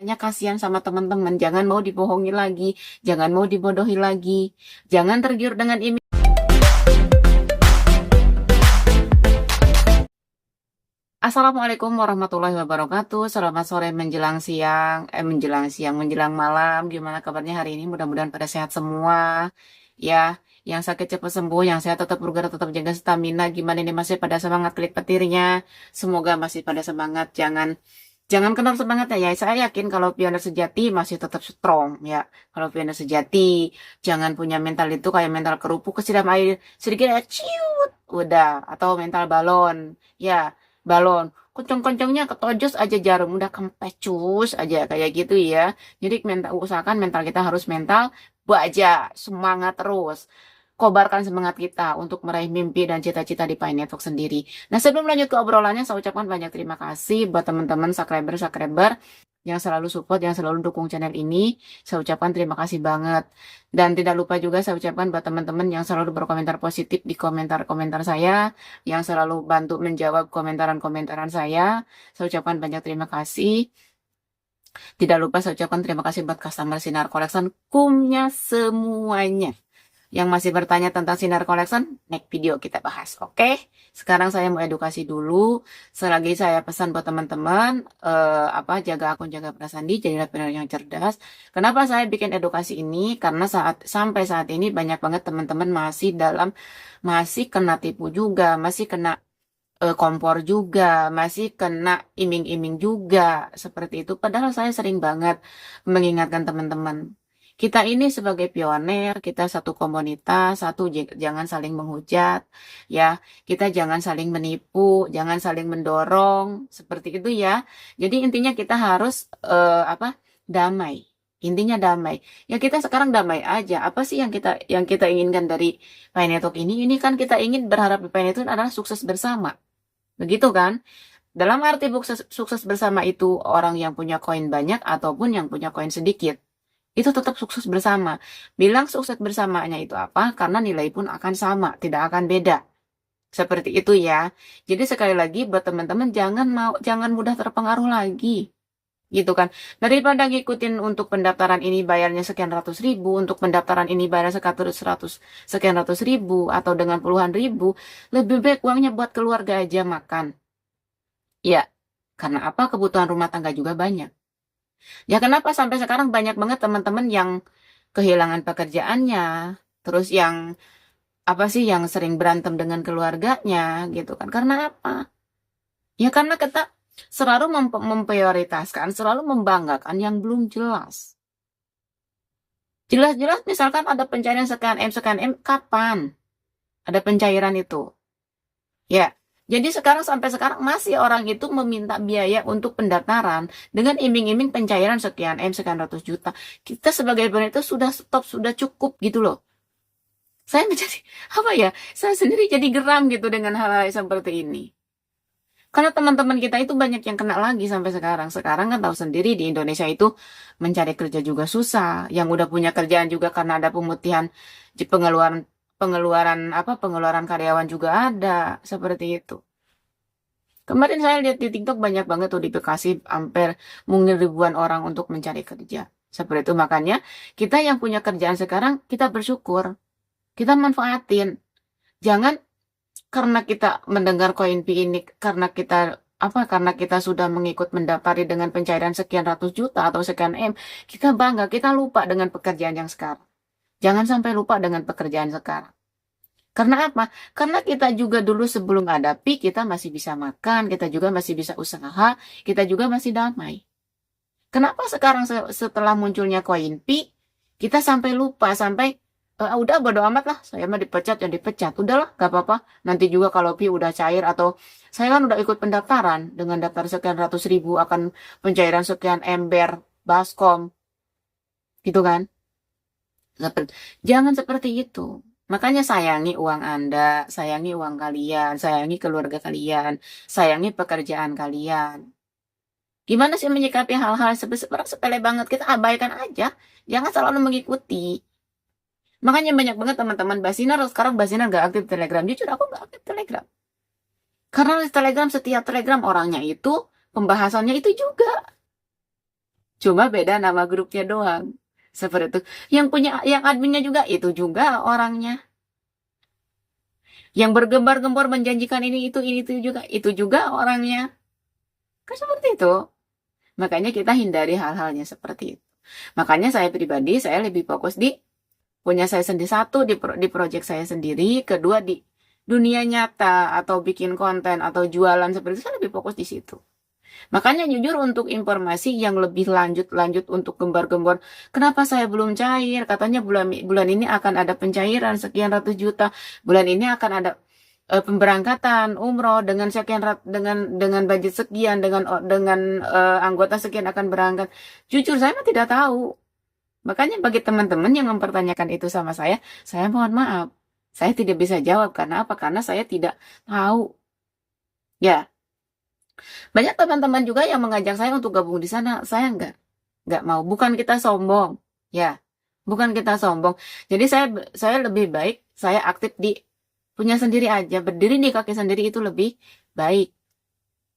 Hanya kasihan sama teman-teman, jangan mau dibohongi lagi, jangan mau dibodohi lagi, jangan tergiur dengan iming. Assalamualaikum warahmatullahi wabarakatuh. Selamat sore menjelang siang, menjelang malam. Gimana kabarnya hari ini? Mudah-mudahan pada sehat semua. Ya, yang sakit cepat sembuh, yang sehat tetap bergerak, tetap jaga stamina. Gimana ini masih pada semangat klik petirnya? Semoga masih pada semangat. Jangan kenal semangat ya. Saya yakin kalau pioner sejati masih tetap strong ya. Kalau pioner sejati jangan punya mental itu kayak mental kerupuk kesiram air sedikit aja ciut udah atau mental balon. Ya, balon. Kenceng-kencengnya ketojos aja jarum udah kempecus aja kayak gitu ya. Jadi usahakan mental kita harus mental baja, semangat terus. Kobarkan semangat kita untuk meraih mimpi dan cita-cita di Pi Network sendiri. Nah, sebelum lanjut ke obrolannya, saya ucapkan banyak terima kasih buat teman-teman subscriber yang selalu support, yang selalu dukung channel ini. Saya ucapkan terima kasih banget. Dan tidak lupa juga saya ucapkan buat teman-teman yang selalu berkomentar positif di komentar-komentar saya, yang selalu bantu menjawab komentaran-komentaran saya. Saya ucapkan banyak terima kasih. Tidak lupa saya ucapkan terima kasih buat customer Sinar Collection kumnya semuanya. Yang masih bertanya tentang Sinar Collection, next video kita bahas, oke? Sekarang saya mau edukasi dulu. Selagi saya pesan buat teman-teman, jaga akun, jaga perasaan diri, jadilah pendengar yang cerdas. Kenapa saya bikin edukasi ini? Karena sampai saat ini banyak banget teman-teman masih kena tipu juga, masih kena kompor juga, masih kena iming-iming juga, seperti itu. Padahal saya sering banget mengingatkan teman-teman. Kita ini sebagai pioner, kita satu komunitas, jangan saling menghujat, ya. Kita jangan saling menipu, jangan saling mendorong, seperti itu ya. Jadi intinya kita harus damai. Intinya damai. Ya kita sekarang damai aja. Apa sih yang kita inginkan dari Pi Network ini? Ini kan kita ingin berharap Pi Network adalah sukses bersama. Begitu kan? Dalam arti sukses bersama itu orang yang punya koin banyak ataupun yang punya koin sedikit. Itu tetap sukses bersama. Bilang sukses bersamanya itu apa? Karena nilai pun akan sama, tidak akan beda. Seperti itu ya. Jadi sekali lagi buat teman-teman jangan mudah terpengaruh lagi. Gitu kan. Daripada ngikutin untuk pendaftaran ini bayarnya sekian ratus ribu, untuk pendaftaran ini bayar sekian ratus ribu atau dengan puluhan ribu, lebih baik uangnya buat keluarga aja makan. Ya, karena apa? Kebutuhan rumah tangga juga banyak. Ya kenapa sampai sekarang banyak banget teman-teman yang kehilangan pekerjaannya, terus yang sering berantem dengan keluarganya gitu kan. Karena apa? Ya karena kita selalu memprioritaskan, selalu membanggakan yang belum jelas. Jelas-jelas misalkan ada pencairan sekian M, kapan? Ada pencairan itu. Ya, jadi sampai sekarang masih orang itu meminta biaya untuk pendaftaran dengan iming-iming pencairan sekian M, sekian ratus juta. Kita sebagai brand itu sudah stop, sudah cukup gitu loh. Saya menjadi, saya sendiri jadi geram gitu dengan hal-hal seperti ini. Karena teman-teman kita itu banyak yang kena lagi sampai sekarang. Sekarang kan tahu sendiri di Indonesia itu mencari kerja juga susah. Yang udah punya kerjaan juga karena ada pemutihan pengeluaran karyawan juga ada seperti itu. Kemarin saya lihat di TikTok banyak banget tuh di Bekasi hampir mungkin ribuan orang untuk mencari kerja. Seperti itu makanya kita yang punya kerjaan sekarang kita bersyukur. Kita manfaatin. Jangan karena kita mendengar koin Pi ini karena kita sudah mendaftari dengan pencairan sekian ratus juta atau sekian M, kita bangga, kita lupa dengan pekerjaan yang sekarang. Jangan sampai lupa dengan pekerjaan sekarang. Karena apa? Karena kita juga dulu sebelum ada Pi, kita masih bisa makan, kita juga masih bisa usaha, kita juga masih damai. Kenapa sekarang setelah munculnya koin Pi, kita sampai lupa, udah bodo amat lah, saya mah dipecat ya dipecat, udahlah gak apa-apa, nanti juga kalau Pi udah cair atau saya kan udah ikut pendaftaran dengan daftar sekian ratus ribu akan pencairan sekian ember baskom gitu kan. Jangan seperti itu. Makanya sayangi uang Anda, sayangi uang kalian, sayangi keluarga kalian, sayangi pekerjaan kalian. Gimana sih menyikapi hal-hal sepele banget, kita abaikan aja, jangan selalu mengikuti. Makanya banyak banget teman-teman Basinar sekarang gak aktif Telegram. Jujur aku gak aktif Telegram. Karena di Telegram setiap Telegram orangnya itu, pembahasannya itu juga. Cuma beda nama grupnya doang. Seperti itu. Yang adminnya juga itu juga orangnya. Yang bergembar-gembor menjanjikan ini itu juga orangnya. Kan seperti itu. Makanya kita hindari hal-halnya seperti itu. Makanya saya pribadi, saya lebih fokus di punya saya sendiri, satu di project saya sendiri, kedua di dunia nyata atau bikin konten atau jualan seperti itu, saya lebih fokus di situ. Makanya jujur untuk informasi yang lebih lanjut untuk gembar-gembor, kenapa saya belum cair? Katanya bulan ini akan ada pencairan sekian ratus juta, bulan ini akan ada pemberangkatan umroh dengan sekian dengan budget sekian, dengan anggota sekian akan berangkat. Jujur saya mah tidak tahu. Makanya bagi teman-teman yang mempertanyakan itu sama saya mohon maaf. Saya tidak bisa jawab karena apa? Karena saya tidak tahu. Ya, banyak teman-teman juga yang mengajak saya untuk gabung di sana. Saya nggak mau. Bukan kita sombong, ya. Bukan kita sombong. Jadi saya lebih baik saya aktif di punya sendiri aja, berdiri di kaki sendiri itu lebih baik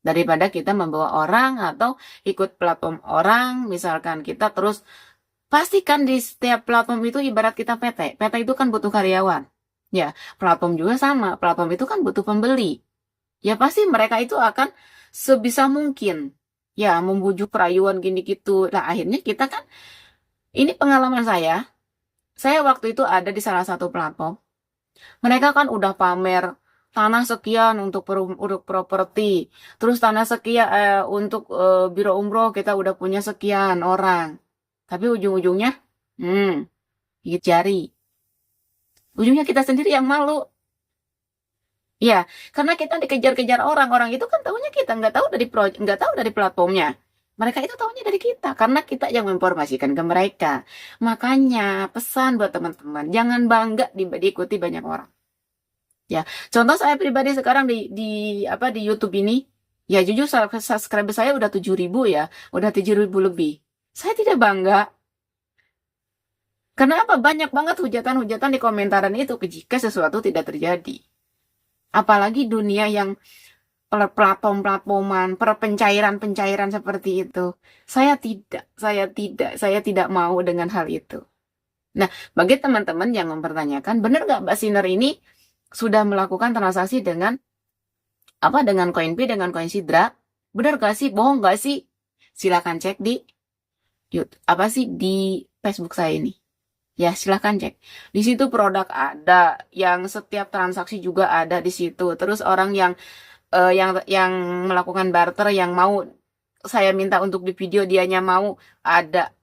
daripada kita membawa orang atau ikut platform orang. Misalkan kita terus pastikan di setiap platform itu ibarat kita PT. PT itu kan butuh karyawan. Ya, platform juga sama. Platform itu kan butuh pembeli. Ya pasti mereka itu akan sebisa mungkin ya membujuk rayuan gini gitu. Nah, akhirnya kita kan ini pengalaman saya waktu itu ada di salah satu platform. Mereka kan udah pamer tanah sekian untuk properti. Terus tanah sekian untuk biro umroh kita udah punya sekian orang. Tapi ujung-ujungnya gigit jari. Ujungnya kita sendiri yang malu. Ya, karena kita dikejar-kejar orang itu kan tahunya kita nggak tahu dari platformnya. Mereka itu tahunya dari kita karena kita yang menginformasikan ke mereka. Makanya pesan buat teman-teman, jangan bangga diikuti banyak orang. Ya, contoh saya pribadi sekarang di YouTube ini, ya jujur subscriber saya udah 7.000 ya, udah 7.000 lebih. Saya tidak bangga. Kenapa banyak banget hujatan-hujatan di komentaran itu jika sesuatu tidak terjadi. Apalagi dunia yang platform-platforman, pencairan seperti itu. Saya tidak mau dengan hal itu. Nah, bagi teman-teman yang mempertanyakan, benar nggak Mbak Siner ini sudah melakukan transaksi dengan Koinpay, dengan Coin Sidra? Benar nggak sih? Bohong nggak sih? Silakan cek di Facebook saya ini. Ya, silahkan cek. Di situ produk ada, yang setiap transaksi juga ada di situ. Terus orang yang melakukan barter, yang mau saya minta untuk di video dianya mau, ada.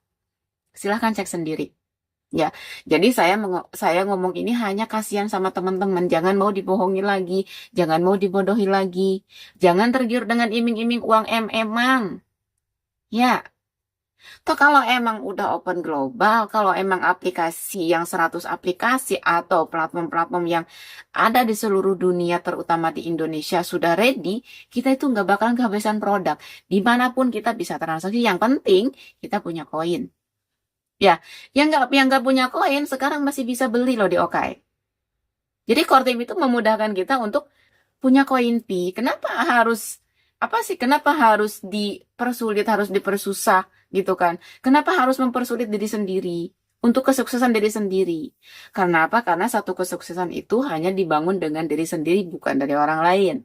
Silahkan cek sendiri. Ya, jadi saya ngomong ini hanya kasihan sama teman-teman. Jangan mau dibohongi lagi, jangan mau dibodohi lagi, jangan tergiur dengan iming-iming uang MM-an. Ya. Toh kalau emang udah open global, kalau emang aplikasi yang 100 aplikasi atau platform-platform yang ada di seluruh dunia, terutama di Indonesia, sudah ready, kita itu nggak bakalan kehabisan produk. Dimanapun kita bisa transaksi, yang penting kita punya koin. Ya, yang nggak punya koin sekarang masih bisa beli loh di OKX. Jadi Core Team itu memudahkan kita untuk punya koin Pi. Kenapa harus dipersulit, harus dipersusah gitu kan? Kenapa harus mempersulit diri sendiri untuk kesuksesan diri sendiri? Karena apa? Karena satu kesuksesan itu hanya dibangun dengan diri sendiri, bukan dari orang lain.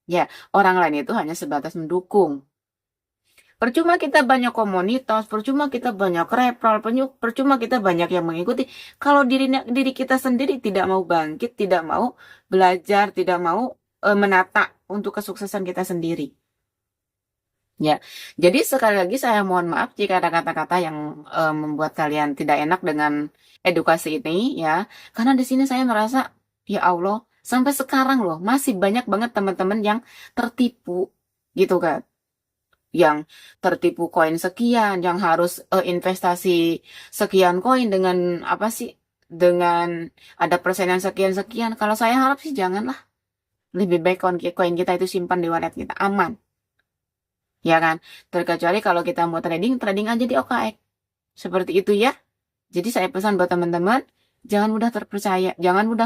Ya, orang lain itu hanya sebatas mendukung. Percuma kita banyak komunitas, percuma kita banyak referral, percuma kita banyak yang mengikuti. Kalau diri kita sendiri tidak mau bangkit, tidak mau belajar, tidak mau menata untuk kesuksesan kita sendiri. Ya, jadi sekali lagi saya mohon maaf jika ada kata-kata yang membuat kalian tidak enak dengan edukasi ini ya. Karena di sini saya merasa, ya Allah, sampai sekarang loh masih banyak banget teman-teman yang tertipu gitu kan. Yang tertipu koin sekian, yang harus investasi sekian koin dengan dengan ada persenan sekian-sekian. Kalau saya harap sih janganlah. Lebih baik koin kita itu simpan di wallet kita, aman. Ya kan? Terkecuali kalau kita mau trading aja di OKX. Seperti itu ya. Jadi saya pesan buat teman-teman, jangan mudah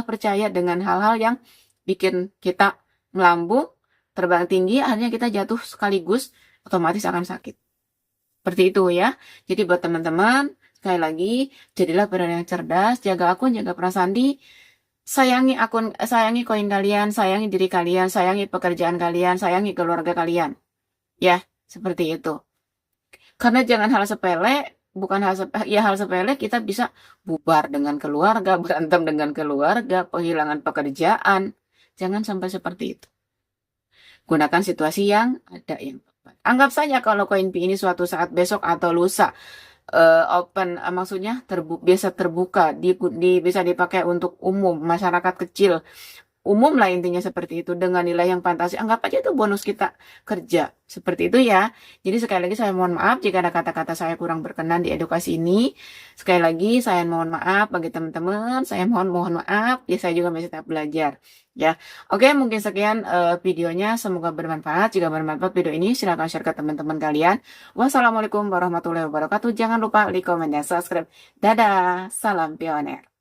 percaya dengan hal-hal yang bikin kita melambung, terbang tinggi, akhirnya kita jatuh sekaligus, otomatis akan sakit. Seperti itu ya. Jadi buat teman-teman, sekali lagi, jadilah pendengar yang cerdas, jaga akun, jaga perasaan di, sayangi koin kalian, sayangi diri kalian, sayangi pekerjaan kalian, sayangi keluarga kalian. Ya, seperti itu. Karena jangan hal sepele, bukan hal sepele kita bisa bubar dengan keluarga, berantem dengan keluarga, kehilangan pekerjaan. Jangan sampai seperti itu. Gunakan situasi yang ada yang tepat. Anggap saja kalau koin Pi ini suatu saat besok atau lusa open, maksudnya biasa terbuka, bisa dipakai untuk umum, masyarakat kecil, umum lah intinya seperti itu dengan nilai yang fantasi. Anggap aja itu bonus kita kerja. Seperti itu ya. Jadi sekali lagi saya mohon maaf jika ada kata-kata saya kurang berkenan di edukasi ini. Sekali lagi saya mohon maaf bagi teman-teman. Saya mohon maaf. Ya saya juga masih tetap belajar. Ya. Oke, mungkin sekian videonya. Semoga bermanfaat. Jika bermanfaat video ini silahkan share ke teman-teman kalian. Wassalamualaikum warahmatullahi wabarakatuh. Jangan lupa like, comment, dan subscribe. Dadah. Salam pioner.